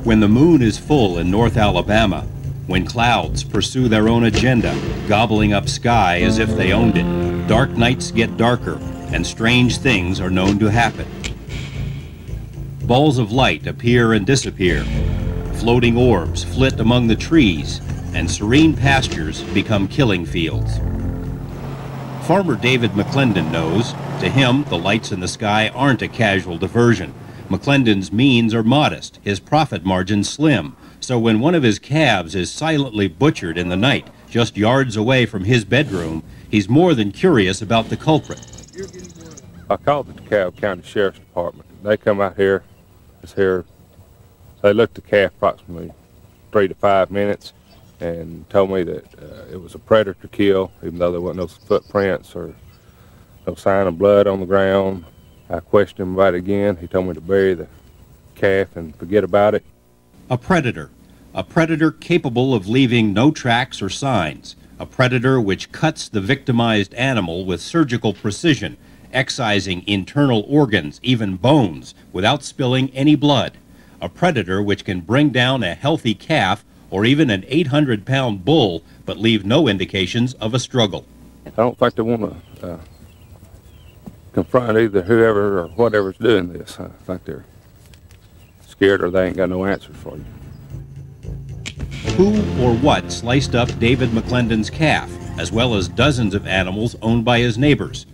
When the moon is full in North Alabama, when clouds pursue their own agenda, gobbling up sky as if they owned it, dark nights get darker, and strange things are known to happen. Balls of light appear and disappear. Floating orbs flit among the trees, and serene pastures become killing fields. Farmer David McClendon knows, to him, the lights in the sky aren't a casual diversion. McClendon's means are modest, his profit margin slim, so when one of his calves is silently butchered in the night, just yards away from his bedroom, he's more than curious about the culprit. I called the DeKalb County Sheriff's Department. They come out here, they looked at the calf approximately 3 to 5 minutes and told me that it was a predator kill, even though there wasn't no footprints or no sign of blood on the ground. I questioned him about it again. He told me to bury the calf and forget about it. A predator capable of leaving no tracks or signs, a predator which cuts the victimized animal with surgical precision, excising internal organs, even bones, without spilling any blood, a predator which can bring down a healthy calf or even an 800-pound bull, but leave no indications of a struggle. I don't think they want to confront either whoever or whatever's doing this. I think they're scared or they ain't got no answers for you. Who or what sliced up David McClendon's calf, as well as dozens of animals owned by his neighbors?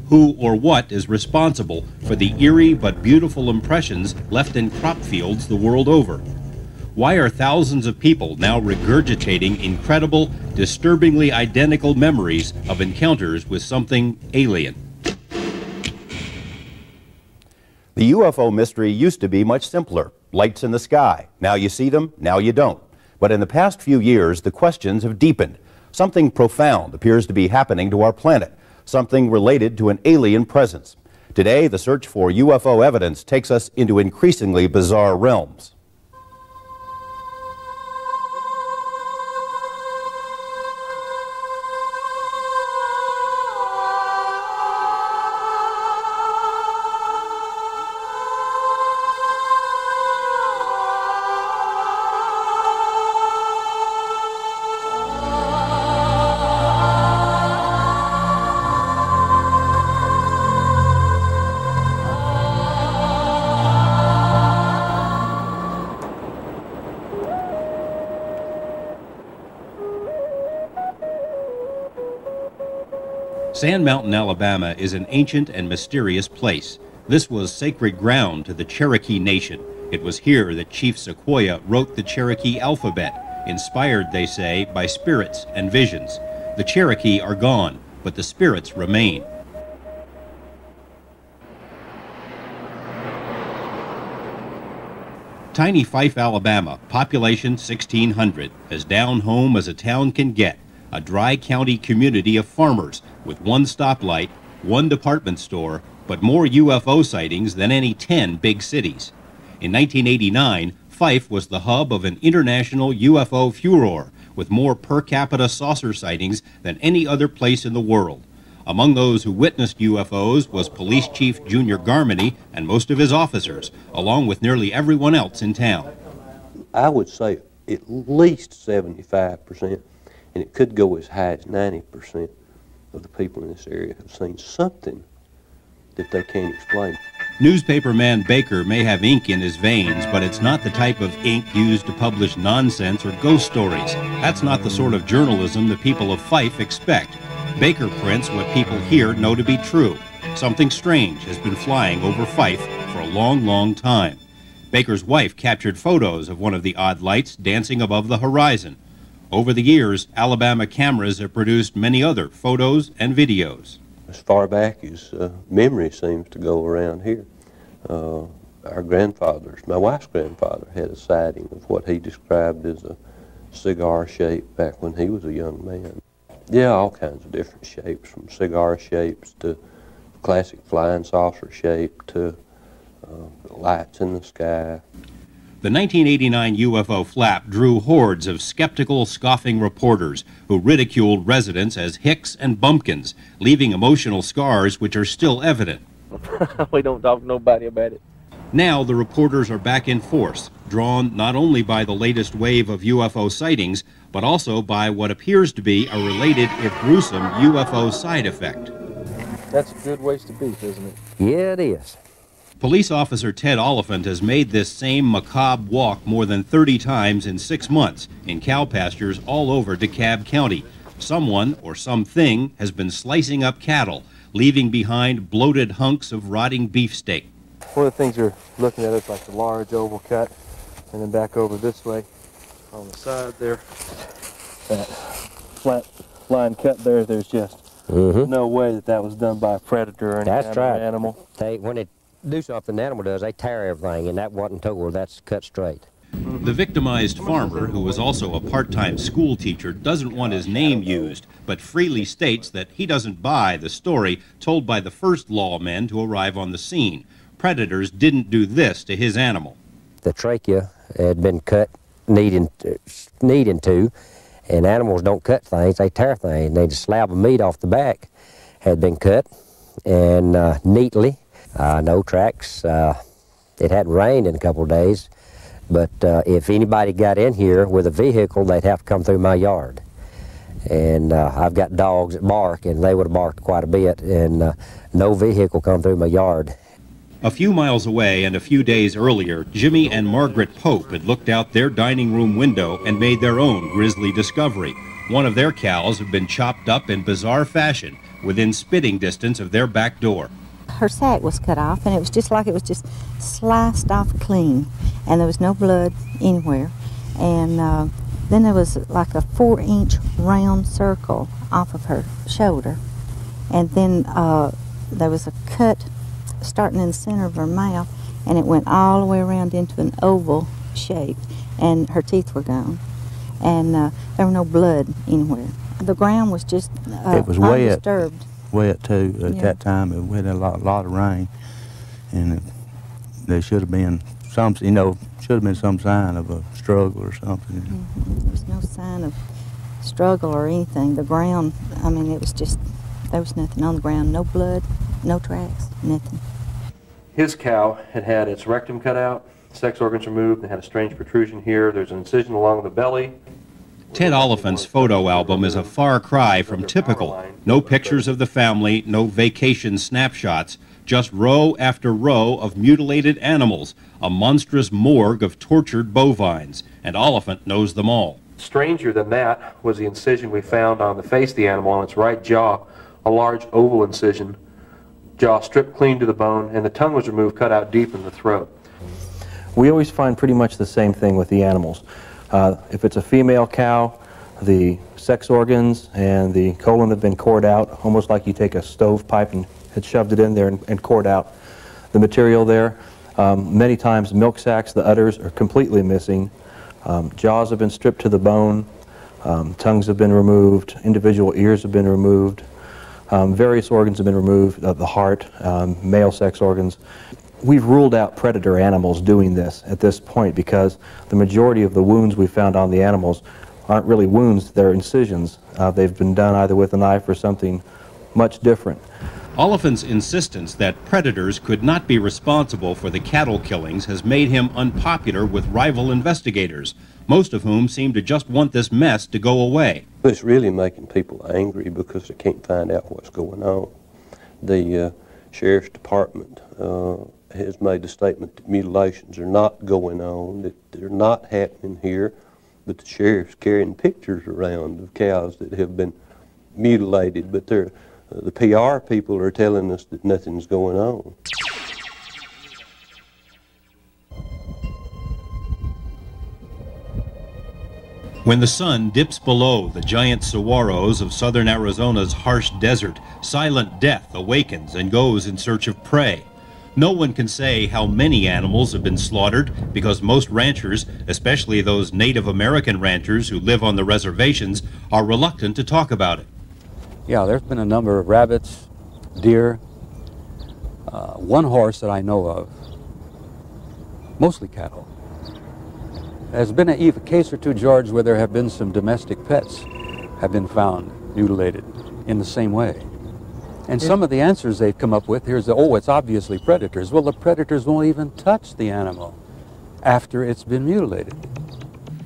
Who or what is responsible for the eerie but beautiful impressions left in crop fields the world over? Why are thousands of people now regurgitating incredible, disturbingly identical memories of encounters with something alien? The UFO mystery used to be much simpler. Lights in the sky. Now you see them, now you don't. But in the past few years, the questions have deepened. Something profound appears to be happening to our planet, something related to an alien presence. Today, the search for UFO evidence takes us into increasingly bizarre realms. Sand Mountain, Alabama is an ancient and mysterious place. This was sacred ground to the Cherokee Nation. It was here that Chief Sequoyah wrote the Cherokee alphabet, inspired, they say, by spirits and visions. The Cherokee are gone, but the spirits remain. Tiny Fife, Alabama, population 1,600, as down home as a town can get. A dry county community of farmers with one stoplight, one department store, but more UFO sightings than any 10 big cities. In 1989, Fife was the hub of an international UFO furor with more per capita saucer sightings than any other place in the world. Among those who witnessed UFOs was Police Chief Junior Garmany and most of his officers, along with nearly everyone else in town. I would say at least 75%. And it could go as high as 90% of the people in this area have seen something that they can't explain. Newspaperman Baker may have ink in his veins, but it's not the type of ink used to publish nonsense or ghost stories. That's not the sort of journalism the people of Fife expect. Baker prints what people here know to be true. Something strange has been flying over Fife for a long, long time. Baker's wife captured photos of one of the odd lights dancing above the horizon. Over the years, Alabama cameras have produced many other photos and videos. As far back as memory seems to go around here, our grandfathers, my wife's grandfather, had a sighting of what he described as a cigar shape back when he was a young man. Yeah, all kinds of different shapes, from cigar shapes to classic flying saucer shape to lights in the sky. The 1989 UFO flap drew hordes of skeptical, scoffing reporters who ridiculed residents as hicks and bumpkins, leaving emotional scars which are still evident. We don't talk to nobody about it. Now the reporters are back in force, drawn not only by the latest wave of UFO sightings, but also by what appears to be a related, if gruesome, UFO side effect. That's a good ways to be, isn't it? Yeah, it is. Police officer Ted Oliphant has made this same macabre walk more than 30 times in 6 months in cow pastures all over DeKalb County. Someone or something has been slicing up cattle, leaving behind bloated hunks of rotting beefsteak. One of the things you're looking at is like the large oval cut, and then back over this way on the side there, that flat line cut there, there's just no way that that was done by a predator or any kind of animal. When they do something the animal does, they tear everything, and that wasn't tore, that's cut straight. The victimized farmer, who was also a part-time school teacher, doesn't want his name used, but freely states that he doesn't buy the story told by the first lawmen to arrive on the scene. Predators didn't do this to his animal. The trachea had been cut, needing to, and animals don't cut things, they tear things. The slab of meat off the back had been cut, and neatly, no tracks. It hadn't rained in a couple of days, but if anybody got in here with a vehicle, they'd have to come through my yard. And I've got dogs that bark, and they would have barked quite a bit, and no vehicle come through my yard. A few miles away and a few days earlier, Jimmy and Margaret Pope had looked out their dining room window and made their own grisly discovery. One of their cows had been chopped up in bizarre fashion within spitting distance of their back door. Her sack was cut off, and it was just like it was just sliced off clean, and there was no blood anywhere. And then there was like a 4-inch round circle off of her shoulder, and then there was a cut starting in the center of her mouth, and it went all the way around into an oval shape, and her teeth were gone, and there was no blood anywhere. The ground was just it was undisturbed. Wet too at that time. It had a lot of rain, and there should have been some, should have been some sign of a struggle or something. There was no sign of struggle or anything. The ground, I mean, it was just, there was nothing on the ground, no blood, no tracks, nothing. His cow had had its rectum cut out, sex organs removed, and had a strange protrusion here. There's an incision along the belly. Ted Oliphant's photo album is a far cry from typical. No pictures of the family, no vacation snapshots, just row after row of mutilated animals, a monstrous morgue of tortured bovines, and Oliphant knows them all. Stranger than that was the incision we found on the face of the animal on its right jaw, a large oval incision, jaw stripped clean to the bone, and the tongue was removed, cut out deep in the throat. We always find pretty much the same thing with the animals. If it's a female cow, the sex organs and the colon have been cored out, almost like you take a stovepipe and had shoved it in there and cored out the material there. Many times milk sacs, the udders, are completely missing. Jaws have been stripped to the bone. Tongues have been removed. Individual ears have been removed. Various organs have been removed, the heart, male sex organs. We've ruled out predator animals doing this at this point because the majority of the wounds we found on the animals aren't really wounds, they're incisions. They've been done either with a knife or something much different. Oliphant's insistence that predators could not be responsible for the cattle killings has made him unpopular with rival investigators, most of whom seem to just want this mess to go away. It's really making people angry because they can't find out what's going on. The Sheriff's Department has made the statement that mutilations are not going on, that they're not happening here, but the sheriff's carrying pictures around of cows that have been mutilated, but the PR people are telling us that nothing's going on. When the sun dips below the giant saguaros of southern Arizona's harsh desert, silent death awakens and goes in search of prey. No one can say how many animals have been slaughtered because most ranchers, especially those Native American ranchers who live on the reservations, are reluctant to talk about it. Yeah, there's been a number of rabbits, deer, one horse that I know of, mostly cattle. There's been a case or two, George, where there have been some domestic pets have been found mutilated in the same way. And some of the answers they've come up with here is, oh, it's obviously predators. Well, the predators won't even touch the animal after it's been mutilated.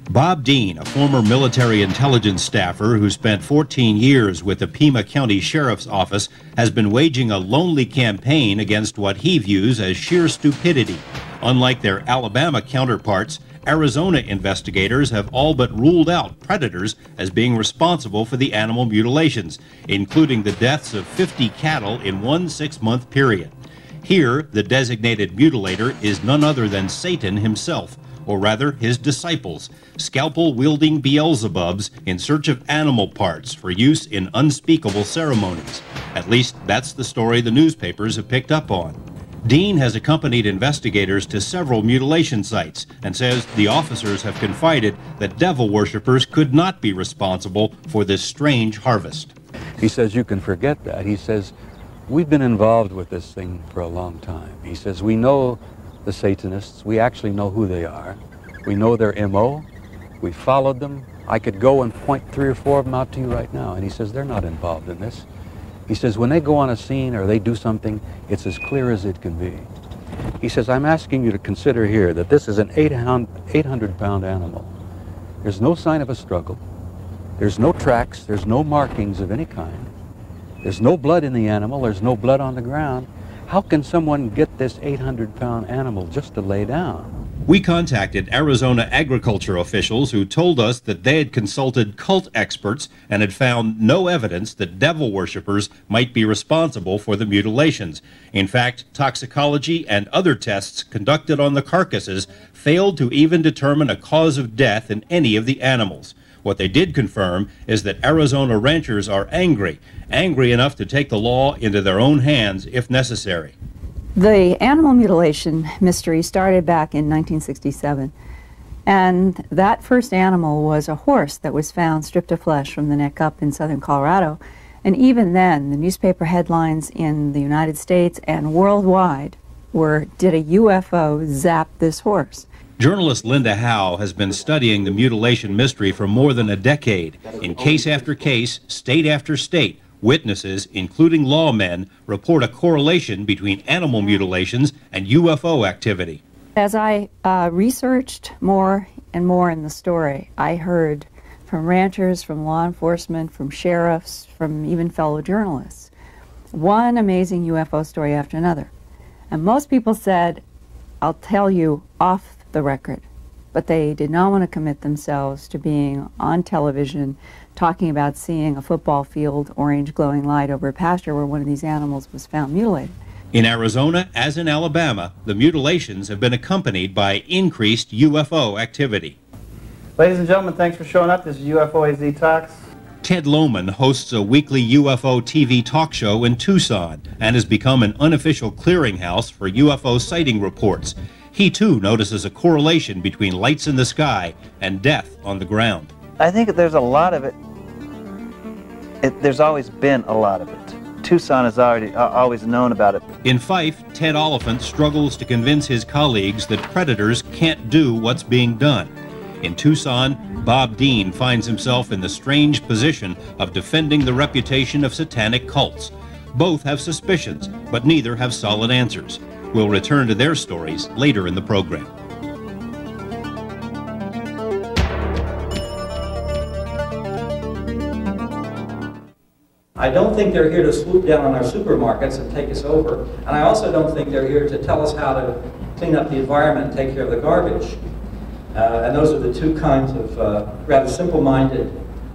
Bob Dean, a former military intelligence staffer who spent 14 years with the Pima County Sheriff's Office, has been waging a lonely campaign against what he views as sheer stupidity. Unlike their Alabama counterparts, Arizona investigators have all but ruled out predators as being responsible for the animal mutilations, including the deaths of 50 cattle in one 6-month period. Here, the designated mutilator is none other than Satan himself, or rather his disciples, scalpel-wielding Beelzebubs in search of animal parts for use in unspeakable ceremonies. At least that's the story the newspapers have picked up on. Dean has accompanied investigators to several mutilation sites and says the officers have confided that devil worshippers could not be responsible for this strange harvest. He says, you can forget that. He says, we've been involved with this thing for a long time. He says, we know the Satanists. We actually know who they are. We know their MO. We followed them. I could go and point 3 or 4 of them out to you right now. And he says, they're not involved in this. He says, when they go on a scene or they do something, it's as clear as it can be. He says, I'm asking you to consider here that this is an 800-pound animal. There's no sign of a struggle. There's no tracks. There's no markings of any kind. There's no blood in the animal. There's no blood on the ground. How can someone get this 800-pound animal just to lay down? We contacted Arizona agriculture officials who told us that they had consulted cult experts and had found no evidence that devil worshippers might be responsible for the mutilations. In fact, toxicology and other tests conducted on the carcasses failed to even determine a cause of death in any of the animals. What they did confirm is that Arizona ranchers are angry enough to take the law into their own hands if necessary. The animal mutilation mystery started back in 1967, and that first animal was a horse that was found stripped of flesh from the neck up in southern Colorado. And even then, the newspaper headlines in the United States and worldwide were, did a UFO zap this horse? Journalist Linda Howe has been studying the mutilation mystery for more than a decade. In case after case, state after state, witnesses, including lawmen, report a correlation between animal mutilations and UFO activity. As I researched more and more in the story, I heard from ranchers, from law enforcement, from sheriffs, from even fellow journalists, one amazing UFO story after another. And most people said, I'll tell you off the record, but they did not want to commit themselves to being on television talking about seeing a football field, orange glowing light over a pasture where one of these animals was found mutilated. In Arizona, as in Alabama, the mutilations have been accompanied by increased UFO activity. Ladies and gentlemen, thanks for showing up. This is UFO AZ Talks. Ted Lohman hosts a weekly UFO TV talk show in Tucson and has become an unofficial clearinghouse for UFO sighting reports. He too notices a correlation between lights in the sky and death on the ground. I think there's a lot of it. There's always been a lot of it. Tucson has always known about it. In Fife, Ted Oliphant struggles to convince his colleagues that predators can't do what's being done. In Tucson, Bob Dean finds himself in the strange position of defending the reputation of satanic cults. Both have suspicions, but neither have solid answers. We'll return to their stories later in the program. I don't think they're here to swoop down on our supermarkets and take us over. And I also don't think they're here to tell us how to clean up the environment and take care of the garbage. And those are the two kinds of rather simple-minded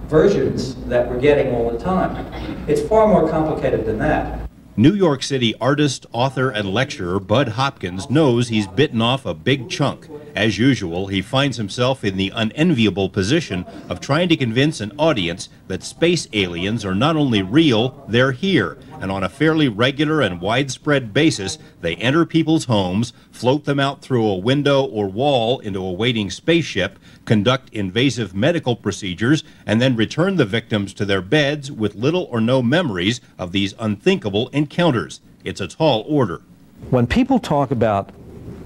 versions that we're getting all the time. It's far more complicated than that. New York City artist, author, and lecturer Bud Hopkins knows he's bitten off a big chunk. As usual, he finds himself in the unenviable position of trying to convince an audience that space aliens are not only real, they're here, and on a fairly regular and widespread basis, they enter people's homes, float them out through a window or wall into a waiting spaceship, conduct invasive medical procedures, and then return the victims to their beds with little or no memories of these unthinkable encounters. It's a tall order. When people talk about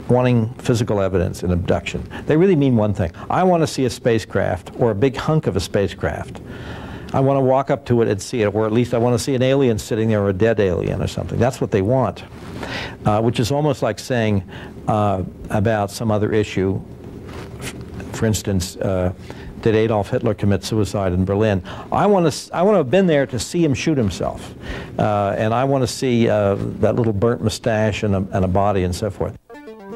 wanting physical evidence in abduction. They really mean one thing. I want to see a spacecraft or a big hunk of a spacecraft. I want to walk up to it and see it, or at least I want to see an alien sitting there, or a dead alien or something. That's what they want, which is almost like saying about some other issue. For instance, did Adolf Hitler commit suicide in Berlin? I want to have been there to see him shoot himself, and I want to see that little burnt mustache and a body and so forth.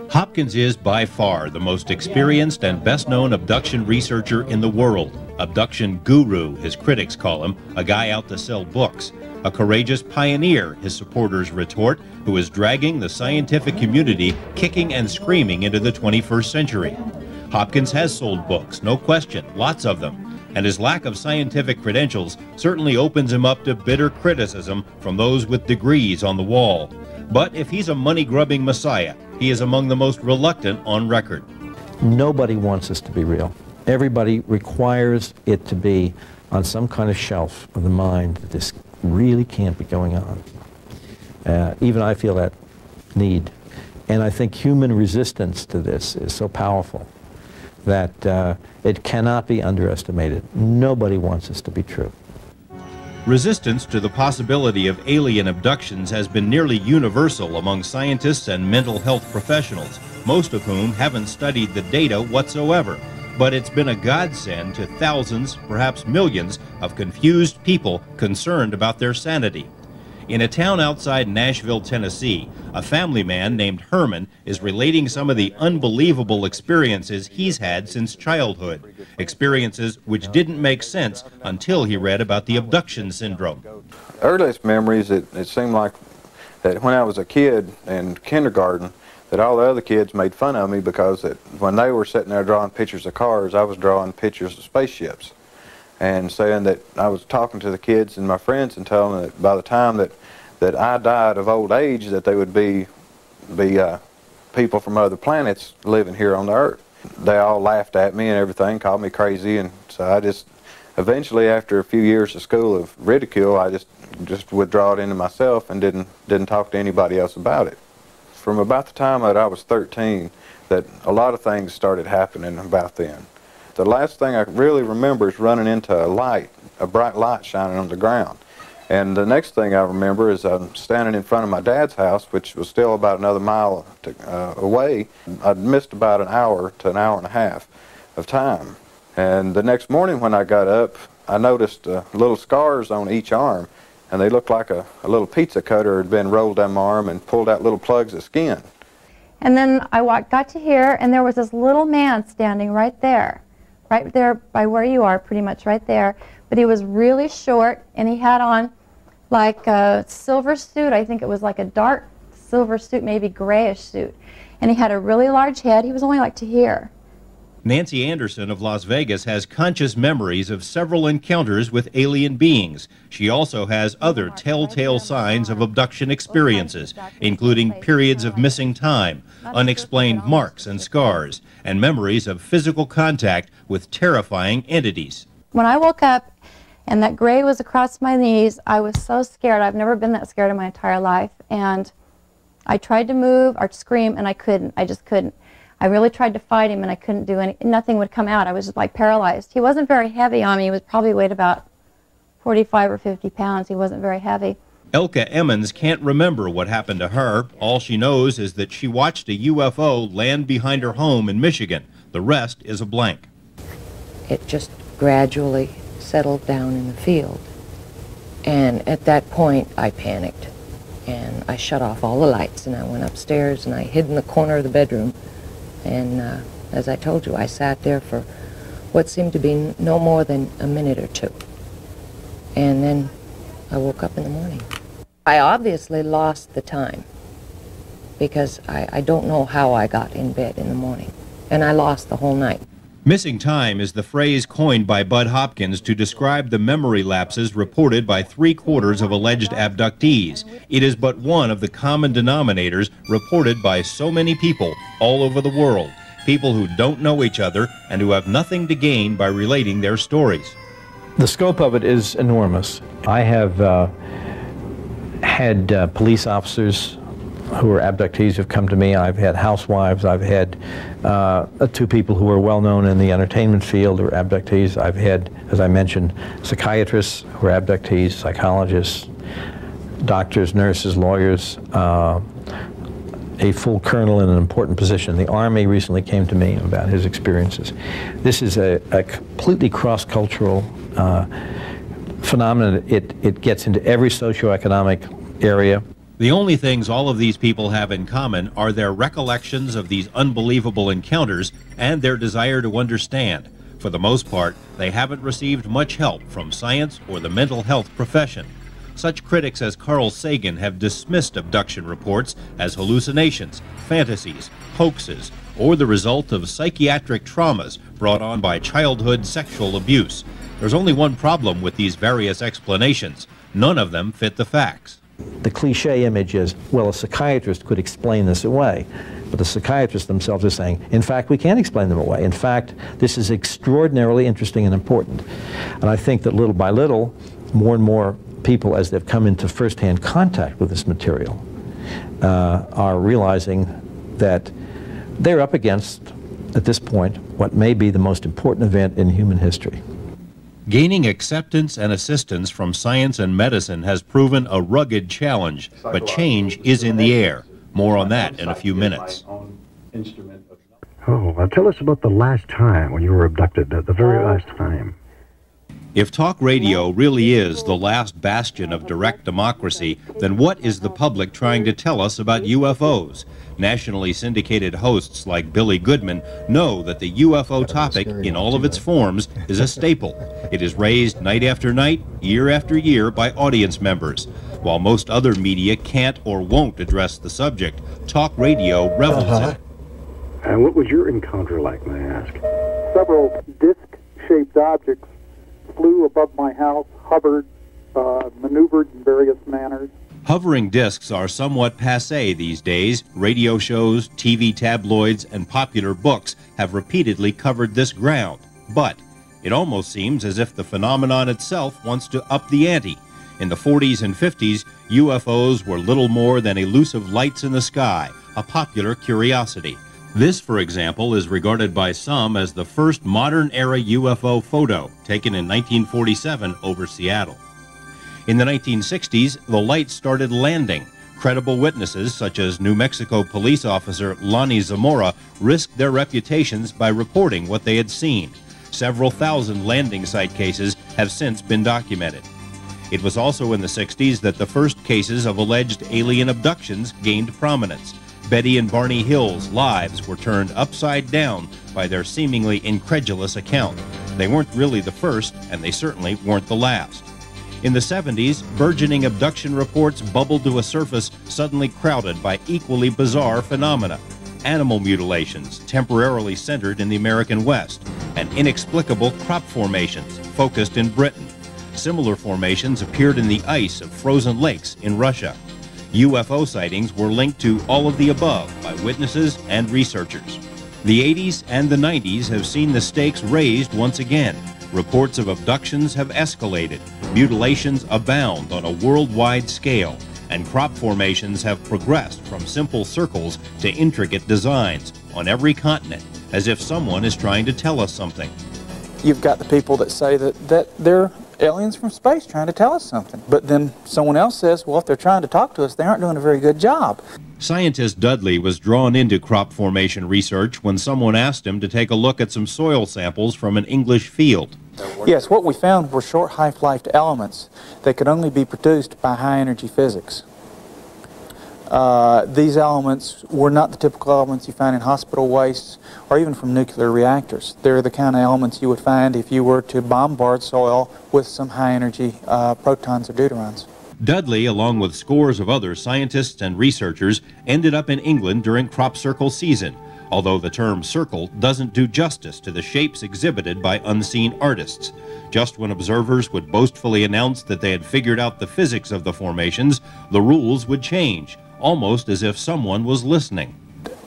Hopkins is by far the most experienced and best-known abduction researcher in the world. Abduction guru, his critics call him, a guy out to sell books. A courageous pioneer, his supporters retort, who is dragging the scientific community kicking and screaming into the 21st century. Hopkins has sold books, no question, lots of them, and his lack of scientific credentials certainly opens him up to bitter criticism from those with degrees on the wall. But if he's a money-grubbing messiah, he is among the most reluctant on record. Nobody wants this to be real. Everybody requires it to be on some kind of shelf of the mind that this really can't be going on. Even I feel that need. And I think human resistance to this is so powerful that it cannot be underestimated. Nobody wants this to be true. Resistance to the possibility of alien abductions has been nearly universal among scientists and mental health professionals, most of whom haven't studied the data whatsoever. But it's been a godsend to thousands, perhaps millions, of confused people concerned about their sanity. In a town outside Nashville, Tennessee, a family man named Herman is relating some of the unbelievable experiences he's had since childhood, experiences which didn't make sense until he read about the abduction syndrome. Earliest memories, it seemed like that when I was a kid in kindergarten, that all the other kids made fun of me because when they were sitting there drawing pictures of cars, I was drawing pictures of spaceships. And saying that I was talking to the kids and my friends and telling them that by the time that I died of old age, that they would be people from other planets living here on the Earth. They all laughed at me and everything, called me crazy, and so I just, eventually after a few years of school of ridicule, I just withdraw it into myself and didn't talk to anybody else about it. From about the time that I was 13, that a lot of things started happening about then. The last thing I really remember is running into a bright light shining on the ground. And the next thing I remember is I'm standing in front of my dad's house, which was still about another mile away. I'd missed about an hour to an hour and a half of time. And the next morning when I got up, I noticed little scars on each arm, and they looked like a little pizza cutter had been rolled down my arm and pulled out little plugs of skin. And then I got to here, and there was this little man standing right there by where you are, pretty much right there. But he was really short, and he had on like a silver suit. I think it was like a dark silver suit, maybe grayish suit. And he had a really large head. He was only like to here. Nancy Anderson of Las Vegas has conscious memories of several encounters with alien beings. She also has other telltale signs of abduction experiences, including periods of missing time, unexplained marks and scars, and memories of physical contact with terrifying entities. When I woke up and that gray was across my knees, I was so scared. I've never been that scared in my entire life. And I tried to move or scream, and I couldn't. I just couldn't. I really tried to fight him, and I couldn't do anything. Nothing would come out. I was just like paralyzed. He wasn't very heavy on me. He was probably weighed about 45 or 50 pounds. He wasn't very heavy. Elka Emmons can't remember what happened to her. All she knows is that she watched a UFO land behind her home in Michigan. The rest is a blank. It just gradually settled down in the field. And at that point, I panicked. And I shut off all the lights, and I went upstairs, and I hid in the corner of the bedroom. And as I told you, I sat there for what seemed to be no more than a minute or two. And then I woke up in the morning. I obviously lost the time because I don't know how I got in bed in the morning. And I lost the whole night. Missing time is the phrase coined by Bud Hopkins to describe the memory lapses reported by 3/4 of alleged abductees. It is but one of the common denominators reported by so many people all over the world, people who don't know each other and who have nothing to gain by relating their stories. The scope of it is enormous. I have had police officers who are abductees have come to me. I've had housewives. I've had 2 people who are well known in the entertainment field who are abductees. I've had, as I mentioned, psychiatrists who are abductees, psychologists, doctors, nurses, lawyers, a full colonel in an important position. The Army recently came to me about his experiences. This is a completely cross-cultural phenomenon. It gets into every socioeconomic area. The only things all of these people have in common are their recollections of these unbelievable encounters and their desire to understand. For the most part, they haven't received much help from science or the mental health profession. Such critics as Carl Sagan have dismissed abduction reports as hallucinations, fantasies, hoaxes, or the result of psychiatric traumas brought on by childhood sexual abuse. There's only one problem with these various explanations. None of them fit the facts. The cliche image is, well, a psychiatrist could explain this away. But the psychiatrists themselves are saying, in fact, we can't explain them away. In fact, this is extraordinarily interesting and important. And I think that little by little, more and more people, as they've come into first-hand contact with this material, are realizing that they're up against, at this point, what may be the most important event in human history. Gaining acceptance and assistance from science and medicine has proven a rugged challenge, but change is in the air. More on that in a few minutes. Oh, well, tell us about the last time when you were abducted, the very last time. If talk radio really is the last bastion of direct democracy, then what is the public trying to tell us about UFOs? Nationally syndicated hosts like Billy Goodman know that the UFO topic, in all of its forms, is a staple. It is raised night after night, year after year by audience members. While most other media can't or won't address the subject, talk radio revels in it. And what was your encounter like, may I ask? Several disc-shaped objects flew above my house, hovered, maneuvered in various manners. Hovering discs are somewhat passé these days. Radio shows, TV tabloids, and popular books have repeatedly covered this ground. But it almost seems as if the phenomenon itself wants to up the ante. In the 40s and 50s, UFOs were little more than elusive lights in the sky, a popular curiosity. This, for example, is regarded by some as the first modern-era UFO photo, taken in 1947 over Seattle. In the 1960s, the lights started landing. Credible witnesses, such as New Mexico police officer Lonnie Zamora, risked their reputations by reporting what they had seen. Several thousand landing site cases have since been documented. It was also in the 60s that the first cases of alleged alien abductions gained prominence. Betty and Barney Hill's lives were turned upside down by their seemingly incredulous account. They weren't really the first, and they certainly weren't the last. In the 70s, burgeoning abduction reports bubbled to a surface suddenly crowded by equally bizarre phenomena. Animal mutilations, temporarily centered in the American West, and inexplicable crop formations, focused in Britain. Similar formations appeared in the ice of frozen lakes in Russia. UFO sightings were linked to all of the above by witnesses and researchers. The 80s and the 90s have seen the stakes raised once again. Reports of abductions have escalated, mutilations abound on a worldwide scale, and crop formations have progressed from simple circles to intricate designs on every continent, as if someone is trying to tell us something. You've got the people that say that they're aliens from space trying to tell us something. But then someone else says, well, if they're trying to talk to us, they aren't doing a very good job. Scientist Dudley was drawn into crop formation research when someone asked him to take a look at some soil samples from an English field. Yes, what we found were short half-lived elements that could only be produced by high-energy physics. These elements were not the typical elements you find in hospital wastes or even from nuclear reactors. They're the kind of elements you would find if you were to bombard soil with some high-energy protons or deuterons. Dudley, along with scores of other scientists and researchers, ended up in England during crop circle season, although the term circle doesn't do justice to the shapes exhibited by unseen artists. Just when observers would boastfully announce that they had figured out the physics of the formations, the rules would change, almost as if someone was listening.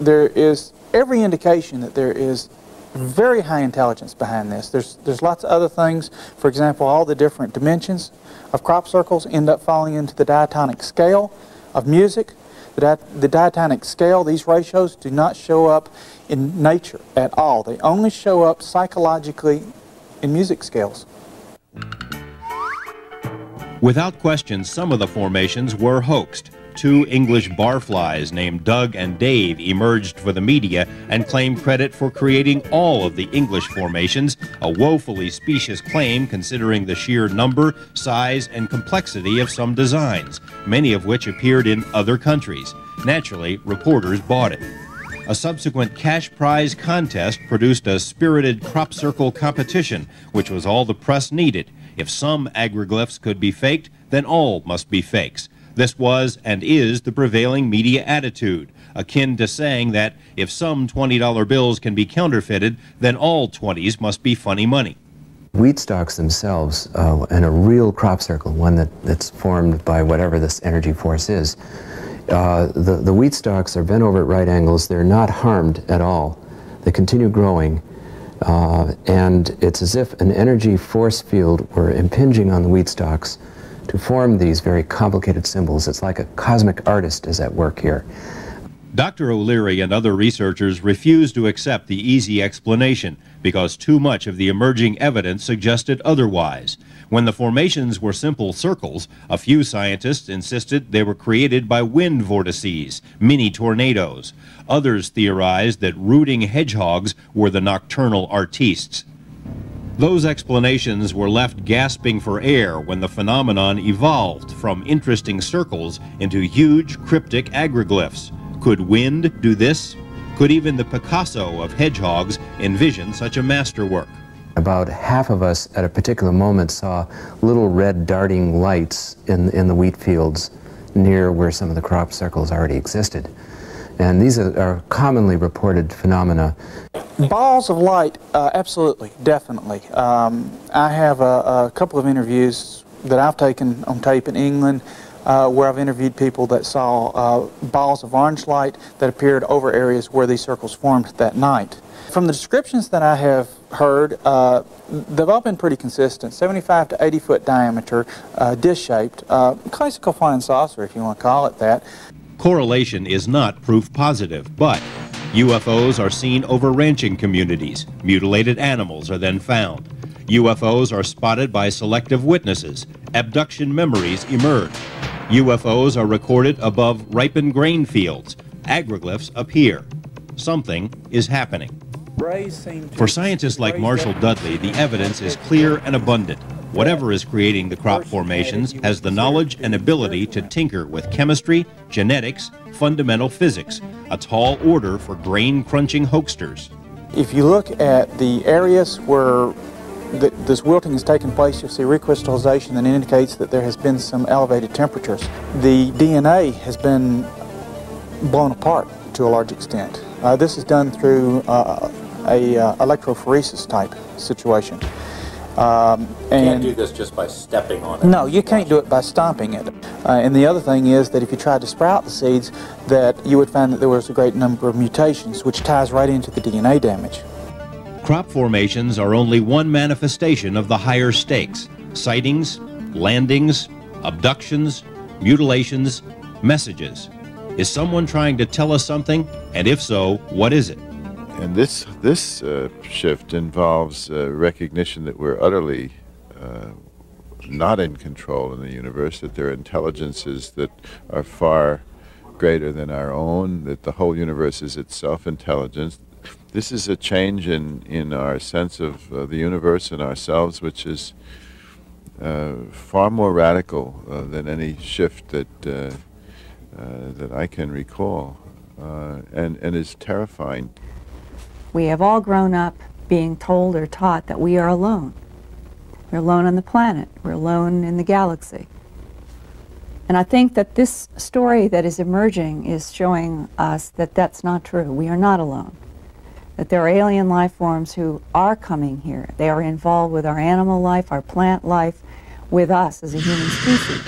There is every indication that there is very high intelligence behind this. There's lots of other things. For example, all the different dimensions of crop circles end up falling into the diatonic scale of music. The diatonic scale, these ratios, do not show up in nature at all. They only show up psychologically in music scales. Without question, some of the formations were hoaxed. Two English barflies named Doug and Dave emerged for the media and claimed credit for creating all of the English formations, a woefully specious claim considering the sheer number, size, and complexity of some designs, many of which appeared in other countries. Naturally, reporters bought it. A subsequent cash prize contest produced a spirited crop circle competition, which was all the press needed. If some agriglyphs could be faked, then all must be fakes. This was and is the prevailing media attitude, akin to saying that if some $20 bills can be counterfeited, then all 20s must be funny money. Weed stalks themselves, and a real crop circle, one that's formed by whatever this energy force is, the weed stalks are bent over at right angles. They're not harmed at all. They continue growing, and it's as if an energy force field were impinging on the weed stalks to form these very complicated symbols. It's like a cosmic artist is at work here. Dr. O'Leary and other researchers refused to accept the easy explanation because too much of the emerging evidence suggested otherwise. When the formations were simple circles, a few scientists insisted they were created by wind vortices, mini tornadoes. Others theorized that rooting hedgehogs were the nocturnal artistes. Those explanations were left gasping for air when the phenomenon evolved from interesting circles into huge cryptic agriglyphs. Could wind do this? Could even the Picasso of hedgehogs envision such a masterwork? About half of us at a particular moment saw little red darting lights in the wheat fields near where some of the crop circles already existed. And these are commonly reported phenomena. Balls of light, absolutely, definitely. I have a couple of interviews that I've taken on tape in England where I've interviewed people that saw balls of orange light that appeared over areas where these circles formed that night. From the descriptions that I have heard, they've all been pretty consistent. 75 to 80 foot diameter, dish-shaped, classical flying saucer if you want to call it that. Correlation is not proof positive, but UFOs are seen over ranching communities. Mutilated animals are then found. UFOs are spotted by selective witnesses. Abduction memories emerge. UFOs are recorded above ripened grain fields. Agriglyphs appear. Something is happening. For scientists like Marshall Dudley, the evidence is clear and abundant. Whatever is creating the crop formations has the knowledge and ability to tinker with chemistry, genetics, fundamental physics, a tall order for grain-crunching hoaxsters. If you look at the areas where this wilting has taken place, you'll see recrystallization that indicates that there has been some elevated temperatures. The DNA has been blown apart to a large extent. This is done through a electrophoresis type situation. You can't do this just by stepping on it. No, you can't do it by stomping it. And the other thing is that if you tried to sprout the seeds, that you would find that there was a great number of mutations, which ties right into the DNA damage. Crop formations are only one manifestation of the higher stakes. Sightings, landings, abductions, mutilations, messages. Is someone trying to tell us something? And if so, what is it? And this shift involves recognition that we're utterly not in control in the universe, that there are intelligences that are far greater than our own, that the whole universe is itself intelligence. This is a change in our sense of the universe and ourselves, which is far more radical than any shift that I can recall, and is terrifying. We have all grown up being told or taught that we are alone. We're alone on the planet. We're alone in the galaxy. And I think that this story that is emerging is showing us that that's not true. We are not alone. That there are alien life forms who are coming here. They are involved with our animal life, our plant life, with us as a human species.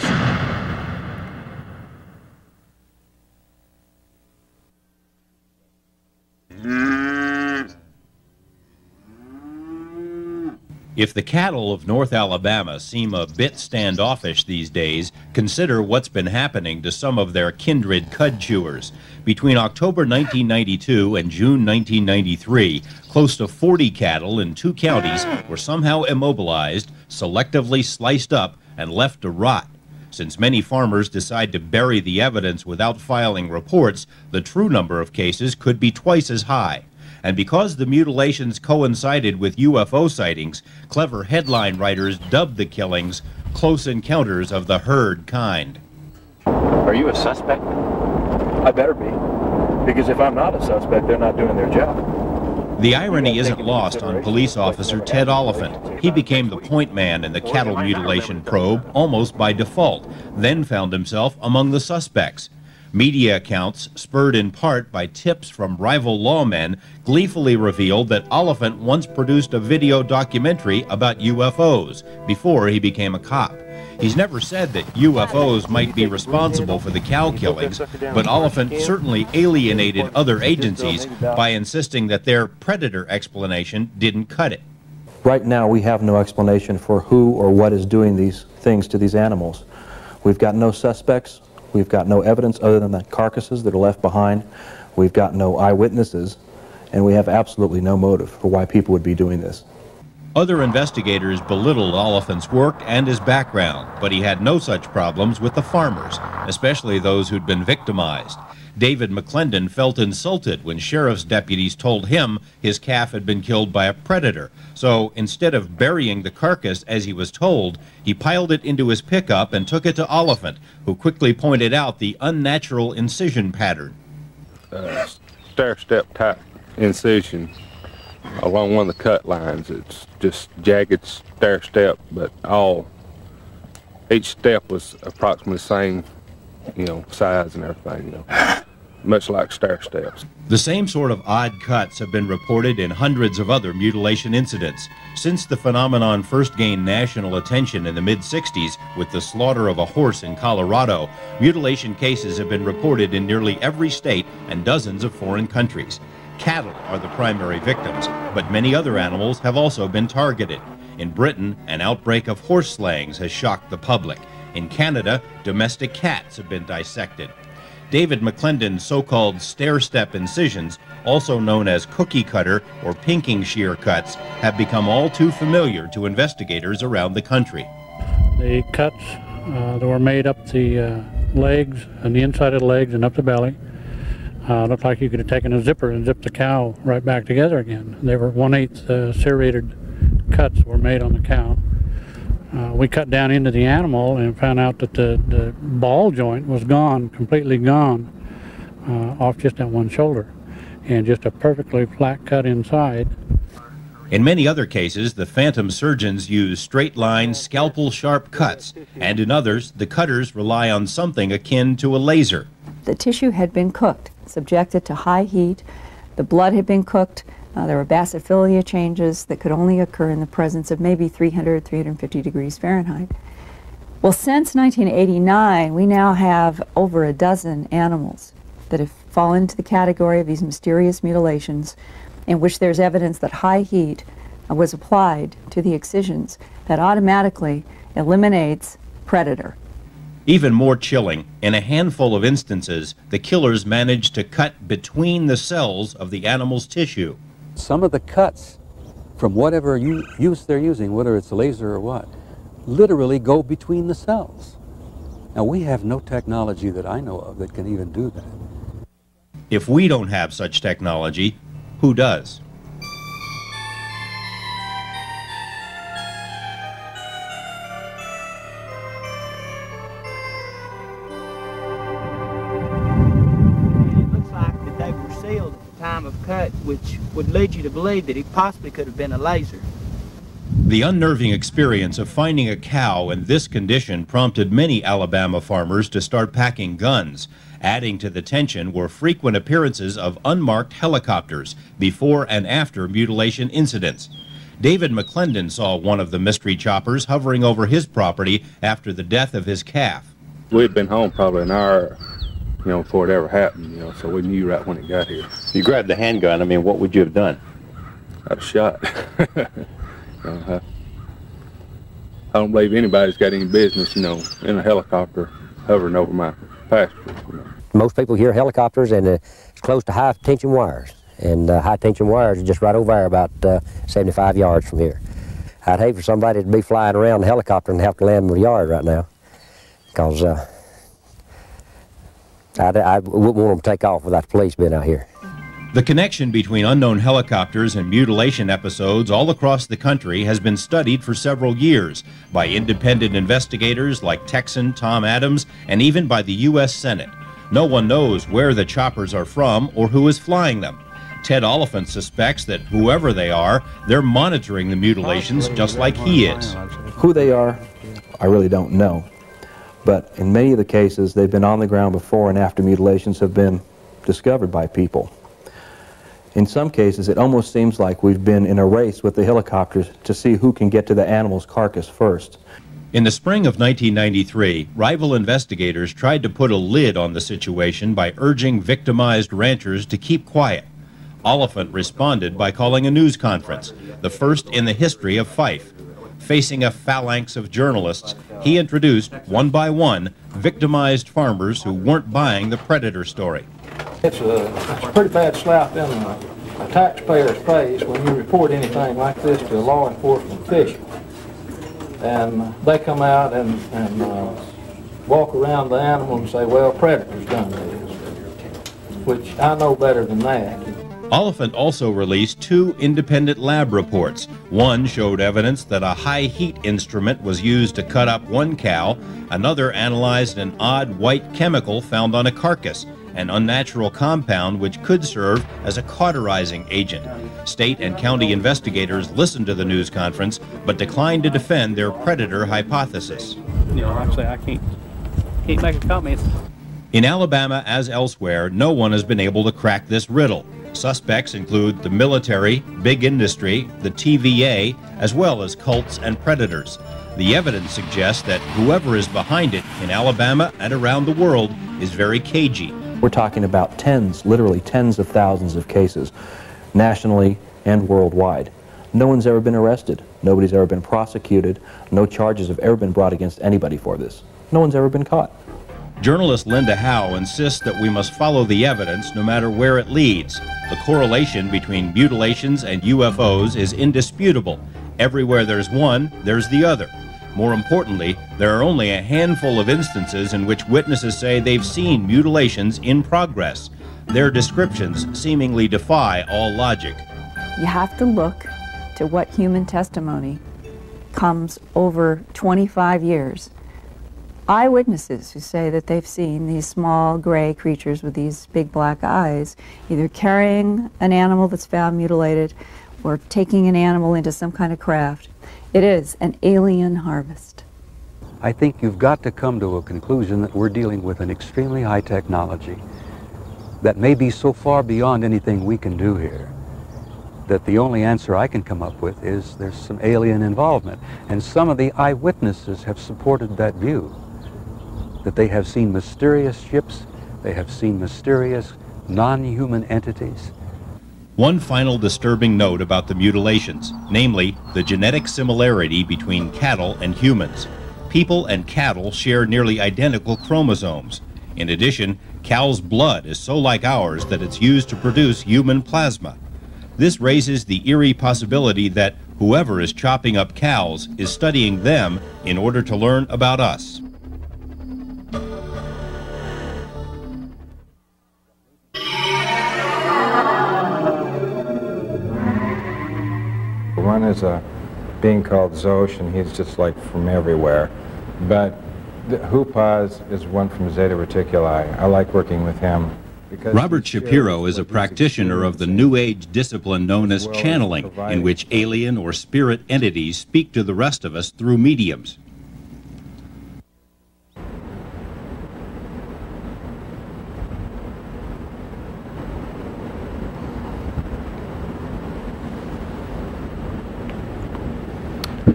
If the cattle of North Alabama seem a bit standoffish these days, consider what's been happening to some of their kindred cud chewers. Between October 1992 and June 1993, close to 40 cattle in 2 counties were somehow immobilized, selectively sliced up, and left to rot. Since many farmers decide to bury the evidence without filing reports, the true number of cases could be twice as high. And because the mutilations coincided with UFO sightings, clever headline writers dubbed the killings close encounters of the herd kind. Are you a suspect? I better be, because if I'm not a suspect, they're not doing their job. The irony isn't lost on police officer Ted Oliphant. He became the point man in the cattle mutilation probe almost by default, then found himself among the suspects. Media accounts, spurred in part by tips from rival lawmen, gleefully revealed that Oliphant once produced a video documentary about UFOs before he became a cop. He's never said that UFOs might be responsible for the cow killings, but Oliphant certainly alienated other agencies by insisting that their predator explanation didn't cut it. Right now, we have no explanation for who or what is doing these things to these animals. We've got no suspects. We've got no evidence other than the carcasses that are left behind. We've got no eyewitnesses, and we have absolutely no motive for why people would be doing this. Other investigators belittled Oliphant's work and his background, but he had no such problems with the farmers, especially those who'd been victimized. David McClendon felt insulted when sheriff's deputies told him his calf had been killed by a predator. So instead of burying the carcass as he was told, he piled it into his pickup and took it to Oliphant, who quickly pointed out the unnatural incision pattern. Stair-step type incision along one of the cut lines. It's just jagged stair-step, but each step was approximately the same, size and everything, much like stair steps. The same sort of odd cuts have been reported in hundreds of other mutilation incidents. Since the phenomenon first gained national attention in the mid-60s with the slaughter of a horse in Colorado, mutilation cases have been reported in nearly every state and dozens of foreign countries. Cattle are the primary victims, but many other animals have also been targeted. In Britain, an outbreak of horse slayings has shocked the public. In Canada, domestic cats have been dissected. David McClendon's so-called stair-step incisions, also known as cookie cutter or pinking shear cuts, have become all too familiar to investigators around the country. The cuts that were made up the legs and the inside of the legs and up the belly looked like you could have taken a zipper and zipped the cow right back together again. They were 1/8 serrated cuts were made on the cow. We cut down into the animal and found out that the ball joint was gone, completely gone, off just that one shoulder, and just a perfectly flat cut inside. In many other cases, the phantom surgeons use straight-line, scalpel-sharp cuts, and in others, the cutters rely on something akin to a laser. The tissue had been cooked, subjected to high heat. The blood had been cooked. There were bacillophilia changes that could only occur in the presence of maybe 300, 350 degrees Fahrenheit. Well, since 1989, we now have over a dozen animals that have fallen into the category of these mysterious mutilations in which there's evidence that high heat was applied to the excisions that automatically eliminates predator. Even more chilling, in a handful of instances, the killers managed to cut between the cells of the animal's tissue. Some of the cuts, from whatever use they're using, whether it's a laser or what, literally go between the cells. Now, we have no technology that I know of that can even do that. If we don't have such technology, who does? Of cut, which would lead you to believe that it possibly could have been a laser. The unnerving experience of finding a cow in this condition prompted many Alabama farmers to start packing guns. Adding to the tension were frequent appearances of unmarked helicopters before and after mutilation incidents. David McClendon saw one of the mystery choppers hovering over his property after the death of his calf. We'd been home probably an hour, before it ever happened, so we knew right when it got here. You grabbed the handgun. I mean, what would you have done? I'd have shot. I don't believe anybody's got any business, you know, in a helicopter hovering over my pasture. You know. Most people hear helicopters, and it's close to high tension wires. And high tension wires are just right over there, about 75 yards from here. I'd hate for somebody to be flying around the helicopter and have to land in the yard right now, because I wouldn't want them to take off without the police being out here. The connection between unknown helicopters and mutilation episodes all across the country has been studied for several years by independent investigators like Texan Tom Adams and even by the U.S. Senate. No one knows where the choppers are from or who is flying them. Ted Oliphant suspects that whoever they are, they're monitoring the mutilations just like he is. Who they are, I really don't know. But in many of the cases, they've been on the ground before and after mutilations have been discovered by people. In some cases, it almost seems like we've been in a race with the helicopters to see who can get to the animal's carcass first. In the spring of 1993, rival investigators tried to put a lid on the situation by urging victimized ranchers to keep quiet. Oliphant responded by calling a news conference, the first in the history of Fife. Facing a phalanx of journalists, he introduced, one by one, victimized farmers who weren't buying the predator story. It's a pretty bad slap in a taxpayer's face when you report anything like this to a law enforcement official. And they come out and walk around the animal and say, well, predators done this, which I know better than that. Oliphant also released 2 independent lab reports. One showed evidence that a high heat instrument was used to cut up one cow. Another analyzed an odd white chemical found on a carcass, an unnatural compound which could serve as a cauterizing agent. State and county investigators listened to the news conference but declined to defend their predator hypothesis. You know, actually, I can't make a comment. In Alabama, as elsewhere, no one has been able to crack this riddle. Suspects include the military, big industry, the TVA, as well as cults and predators. The evidence suggests that whoever is behind it in Alabama and around the world is very cagey. We're talking about tens, literally tens of thousands of cases, nationally and worldwide. No one's ever been arrested. Nobody's ever been prosecuted. No charges have ever been brought against anybody for this. No one's ever been caught. Journalist Linda Howe insists that we must follow the evidence no matter where it leads. The correlation between mutilations and UFOs is indisputable. Everywhere there's one, there's the other. More importantly, there are only a handful of instances in which witnesses say they've seen mutilations in progress. Their descriptions seemingly defy all logic. You have to look to what human testimony comes over 25 years. Eyewitnesses who say that they've seen these small gray creatures with these big black eyes either carrying an animal that's found mutilated or taking an animal into some kind of craft. It is an alien harvest. I think you've got to come to a conclusion that we're dealing with an extremely high technology that may be so far beyond anything we can do here that the only answer I can come up with is there's some alien involvement. And some of the eyewitnesses have supported that view, that they have seen mysterious ships, they have seen mysterious non-human entities. One final disturbing note about the mutilations, namely the genetic similarity between cattle and humans. People and cattle share nearly identical chromosomes. In addition, cow's blood is so like ours that it's used to produce human plasma. This raises the eerie possibility that whoever is chopping up cows is studying them in order to learn about us. One is a being called Zosh, and he's just like from everywhere. But the Hupaz is one from Zeta Reticuli. I like working with him. Robert Shapiro is a practitioner of the New Age discipline known as channeling, in which alien or spirit entities speak to the rest of us through mediums.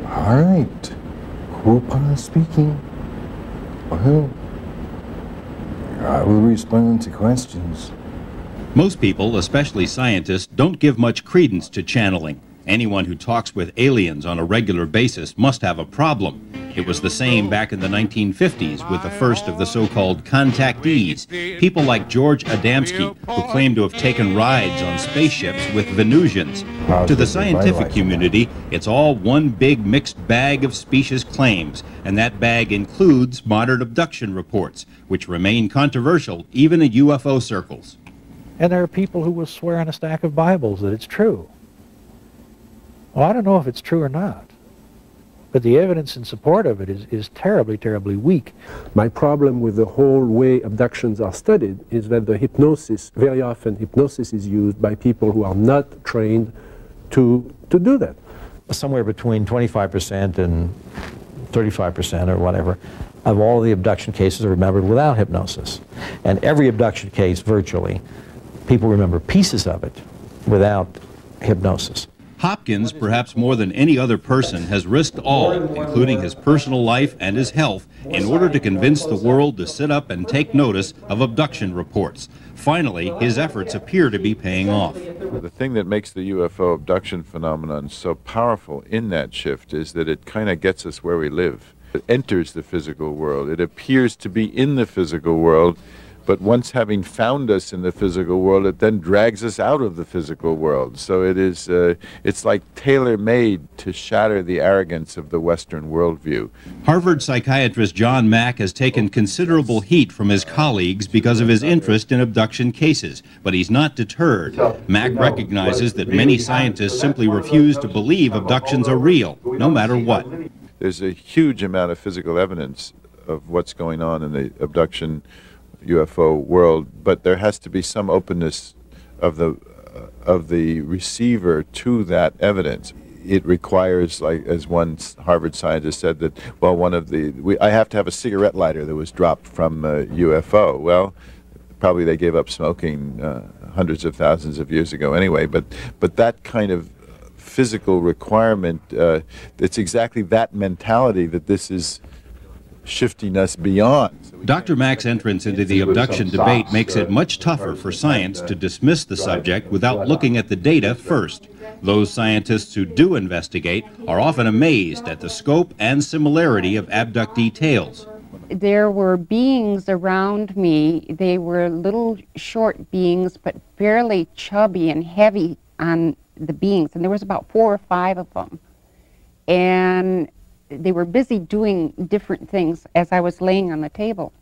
All right, Hupa speaking. Well, I will respond to questions. Most people, especially scientists, don't give much credence to channeling. Anyone who talks with aliens on a regular basis must have a problem. It was the same back in the 1950s with the first of the so-called contactees, people like George Adamski, who claimed to have taken rides on spaceships with Venusians. To the scientific community, it's all one big mixed bag of specious claims, and that bag includes modern abduction reports, which remain controversial even in UFO circles. And there are people who will swear on a stack of Bibles that it's true. Well, I don't know if it's true or not, but the evidence in support of it is terribly, terribly weak. My problem with the whole way abductions are studied is that the hypnosis, very often hypnosis is used by people who are not trained to do that. Somewhere between 25% and 35% or whatever of all the abduction cases are remembered without hypnosis. And every abduction case, virtually, people remember pieces of it without hypnosis. Hopkins, perhaps more than any other person, has risked all, including his personal life and his health, in order to convince the world to sit up and take notice of abduction reports. Finally, his efforts appear to be paying off. The thing that makes the UFO abduction phenomenon so powerful in that shift is that it kind of gets us where we live. It enters the physical world. It appears to be in the physical world, but once having found us in the physical world, it then drags us out of the physical world. So it is, it's like tailor-made to shatter the arrogance of the Western worldview. Harvard psychiatrist John Mack has taken considerable heat from his colleagues because of his interest in abduction cases, but he's not deterred. Mack recognizes that many scientists simply refuse to believe abductions are real, no matter what. There's a huge amount of physical evidence of what's going on in the abduction UFO world, but there has to be some openness of the receiver to that evidence. It requires, like as one Harvard scientist said, that, well, I have to have a cigarette lighter that was dropped from a UFO. Well, probably they gave up smoking hundreds of thousands of years ago anyway, but that kind of physical requirement, it's exactly that mentality that this is shifting us beyond. Dr. Mack's entrance into the abduction debate makes it much tougher for science to dismiss the subject without looking at the data first. Those scientists who do investigate are often amazed at the scope and similarity of abductee tales. There were beings around me. They were little short beings, but fairly chubby and heavy on the beings, and there was about 4 or 5 of them. And they were busy doing different things as I was laying on the table.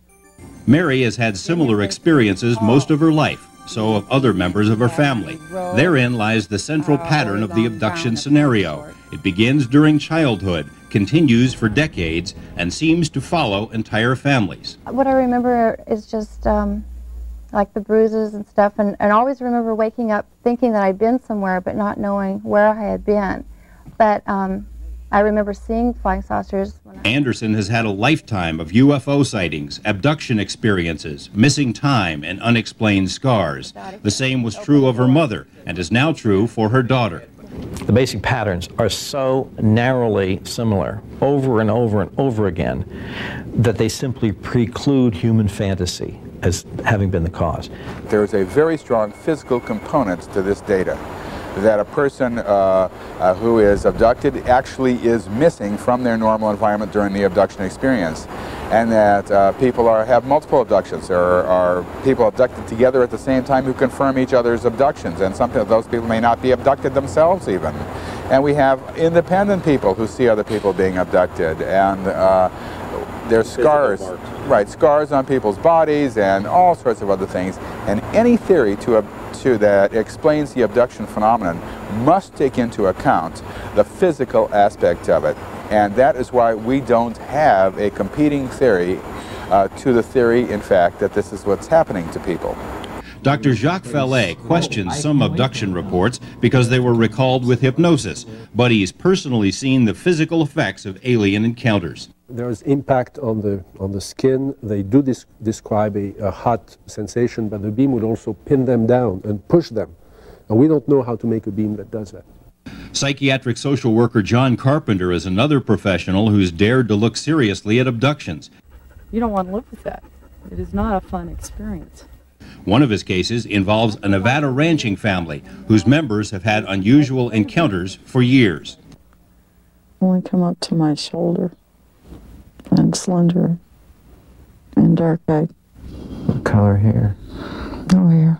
Mary has had similar experiences most of her life, so have other members of her family. Therein lies the central pattern of the abduction scenario. It begins during childhood, continues for decades, and seems to follow entire families. What I remember is just like the bruises and stuff, and always remember waking up thinking that I'd been somewhere but not knowing where I had been. But I remember seeing flying saucers. Anderson has had a lifetime of UFO sightings, abduction experiences, missing time, and unexplained scars. The same was true of her mother, and is now true for her daughter. The basic patterns are so narrowly similar over and over and over again that they simply preclude human fantasy as having been the cause. There is a very strong physical component to this data, that a person who is abducted actually is missing from their normal environment during the abduction experience, and that people have multiple abductions. There are people abducted together at the same time who confirm each other's abductions, and some of those people may not be abducted themselves even. And we have independent people who see other people being abducted, and there's scars, right, scars on people's bodies and all sorts of other things. And any theory that explains the abduction phenomenon must take into account the physical aspect of it. And that is why we don't have a competing theory to the theory, in fact, that this is what's happening to people. Dr. Jacques Fallet questions some abduction reports because they were recalled with hypnosis, but he's personally seen the physical effects of alien encounters. There is impact on the skin. They do describe a hot sensation, but the beam would also pin them down and push them. And we don't know how to make a beam that does that. Psychiatric social worker John Carpenter is another professional who's dared to look seriously at abductions. You don't want to live with that. It is not a fun experience. One of his cases involves a Nevada ranching family whose members have had unusual encounters for years. Only come up to my shoulder, and slender and dark-eyed. What color hair? No hair.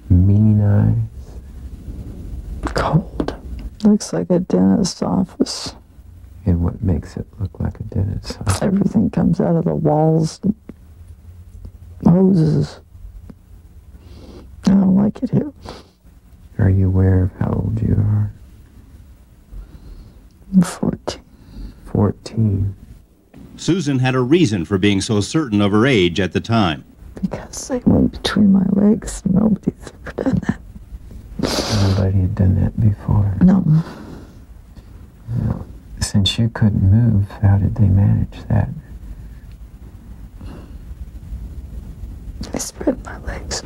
Mean eyes. Cold. Looks like a dentist's office. And what makes it look like a dentist's office? Everything comes out of the walls. Hoses. I don't like it here. Are you aware of how old you are? I'm 14. 14. Susan had a reason for being so certain of her age at the time. Because they went between my legs. Nobody's ever done that. Nobody had done that before. No. No. Since you couldn't move, how did they manage that? I spread my legs.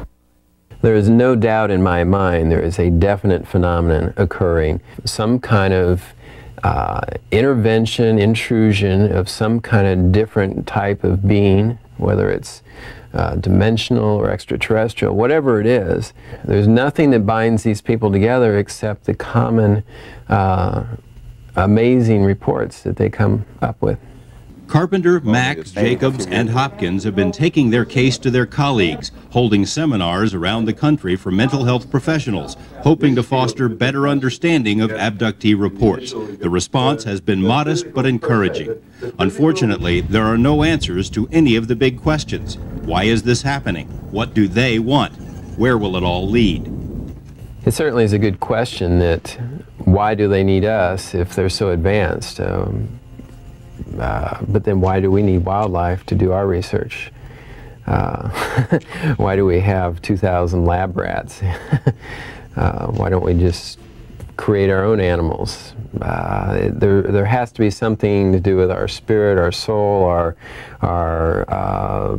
There is no doubt in my mind there is a definite phenomenon occurring. Some kind of intervention, intrusion of some kind of different type of being, whether it's dimensional or extraterrestrial, whatever it is. There's nothing that binds these people together except the common amazing reports that they come up with. Carpenter, Mack, Jacobs, and Hopkins have been taking their case to their colleagues, holding seminars around the country for mental health professionals, hoping to foster better understanding of abductee reports. The response has been modest but encouraging. Unfortunately, there are no answers to any of the big questions. Why is this happening? What do they want? Where will it all lead? It certainly is a good question that why do they need us if they're so advanced? But then why do we need wildlife to do our research? Why do we have 2,000 lab rats? Why don't we just create our own animals? There has to be something to do with our spirit, our soul, our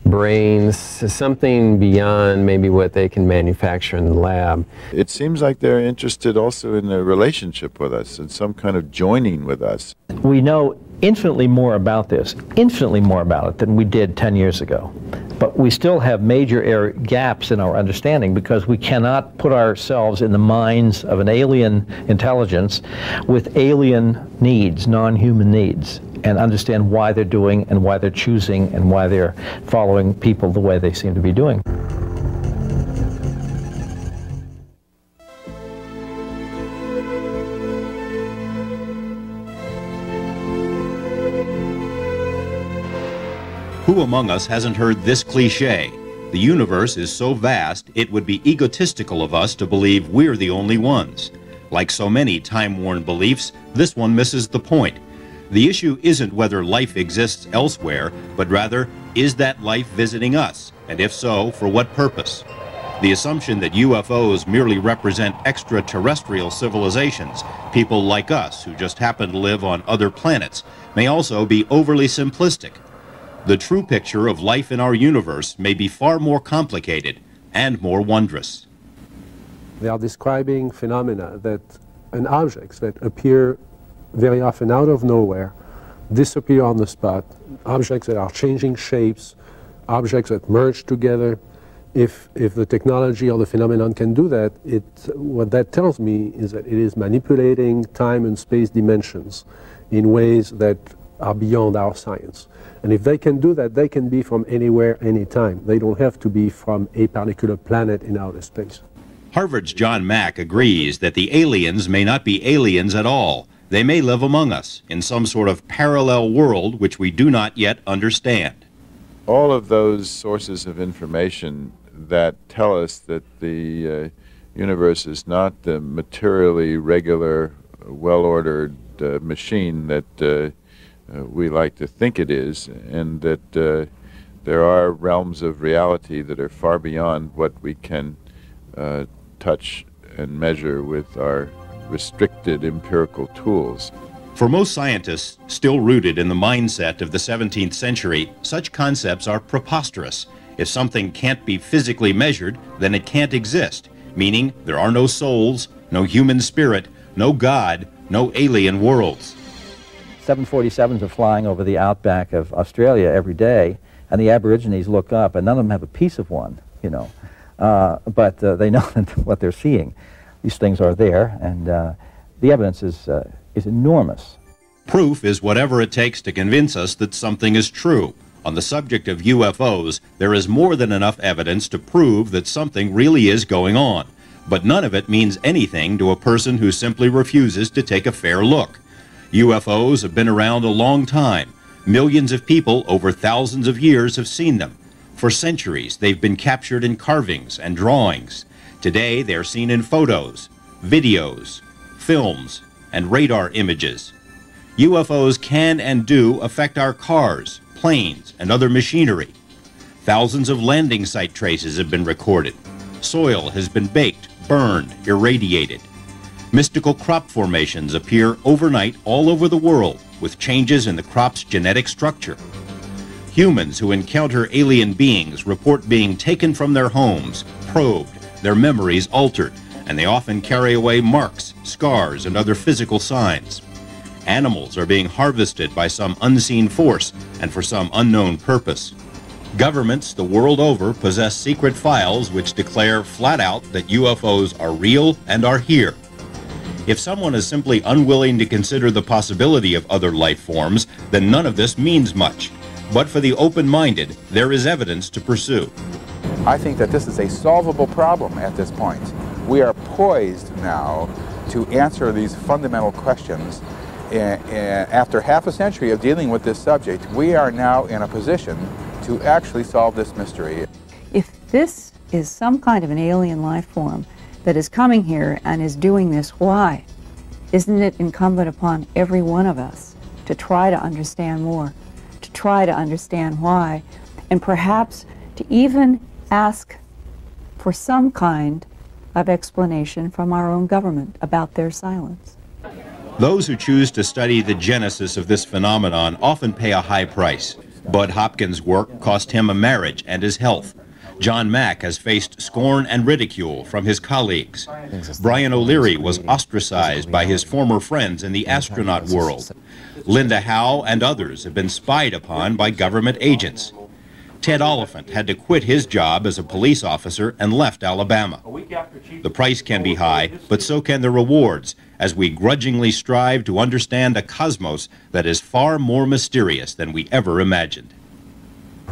brains, something beyond maybe what they can manufacture in the lab. It seems like they're interested also in a relationship with us and some kind of joining with us. We know infinitely more about this, infinitely more about it than we did 10 years ago. But we still have major gaps in our understanding because we cannot put ourselves in the minds of an alien intelligence with alien needs, non-human needs, and understand why they're doing and why they're choosing and why they're following people the way they seem to be doing. Who among us hasn't heard this cliche? The universe is so vast, it would be egotistical of us to believe we're the only ones. Like so many time-worn beliefs, this one misses the point. The issue isn't whether life exists elsewhere, but rather, is that life visiting us? And if so, for what purpose? The assumption that UFOs merely represent extraterrestrial civilizations, people like us who just happen to live on other planets, may also be overly simplistic. The true picture of life in our universe may be far more complicated and more wondrous. They are describing phenomena and objects that appear very often out of nowhere, disappear on the spot, objects that are changing shapes, objects that merge together. If the technology or the phenomenon can do that, what that tells me is that it is manipulating time and space dimensions in ways that are beyond our science. And if they can do that, they can be from anywhere, anytime. They don't have to be from a particular planet in outer space. Harvard's John Mack agrees that the aliens may not be aliens at all. They may live among us in some sort of parallel world which we do not yet understand. All of those sources of information that tell us that the universe is not the materially regular, well-ordered machine that we like to think it is, and that there are realms of reality that are far beyond what we can touch and measure with our restricted empirical tools. For most scientists, still rooted in the mindset of the 17th century, such concepts are preposterous. If something can't be physically measured, then it can't exist, meaning there are no souls, no human spirit, no God, no alien worlds. 747s are flying over the outback of Australia every day, and the Aborigines look up, and none of them have a piece of one, you know, but they know what they're seeing. These things are there, and the evidence is enormous. Proof is whatever it takes to convince us that something is true. On the subject of UFOs, there is more than enough evidence to prove that something really is going on. But none of it means anything to a person who simply refuses to take a fair look. UFOs have been around a long time. Millions of people over thousands of years have seen them. For centuries, they've been captured in carvings and drawings. Today, they're seen in photos, videos, films, and radar images. UFOs can and do affect our cars, planes, and other machinery. Thousands of landing site traces have been recorded. Soil has been baked, burned, irradiated. Mystical crop formations appear overnight all over the world with changes in the crop's genetic structure. Humans who encounter alien beings report being taken from their homes, probed, their memories altered, and they often carry away marks, scars, and other physical signs. Animals are being harvested by some unseen force and for some unknown purpose. Governments the world over possess secret files which declare flat out that UFOs are real and are here. If someone is simply unwilling to consider the possibility of other life forms, then none of this means much. But for the open-minded, there is evidence to pursue. I think that this is a solvable problem at this point. We are poised now to answer these fundamental questions. After half a century of dealing with this subject, we are now in a position to actually solve this mystery. If this is some kind of an alien life form that is coming here and is doing this, why? Isn't it incumbent upon every one of us to try to understand more, to try to understand why, and perhaps to even ask for some kind of explanation from our own government about their silence? Those who choose to study the genesis of this phenomenon often pay a high price. Bud Hopkins' work cost him a marriage and his health. John Mack has faced scorn and ridicule from his colleagues. Brian O'Leary was ostracized by his former friends in the astronaut world. Linda Howe and others have been spied upon by government agents. Ted Oliphant had to quit his job as a police officer and left Alabama. The price can be high, but so can the rewards, as we grudgingly strive to understand a cosmos that is far more mysterious than we ever imagined.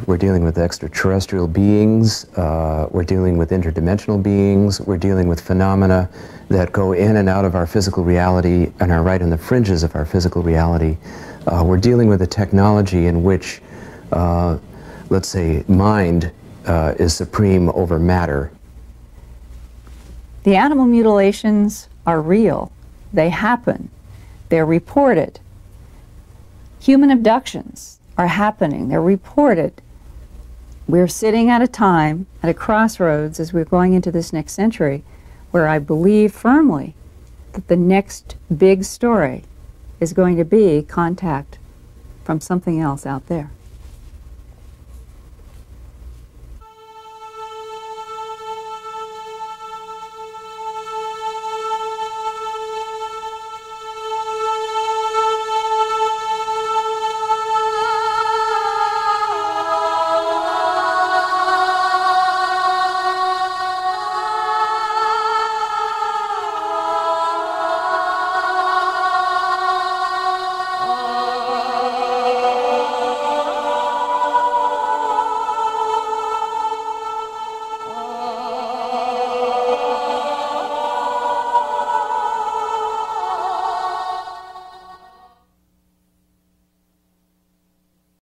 We're dealing with extraterrestrial beings, we're dealing with interdimensional beings, we're dealing with phenomena that go in and out of our physical reality and are right in the fringes of our physical reality. We're dealing with a technology in which let's say, mind is supreme over matter. The animal mutilations are real. They happen. They're reported. Human abductions are happening. They're reported. We're sitting at a time, at a crossroads as we're going into this next century, where I believe firmly that the next big story is going to be contact from something else out there.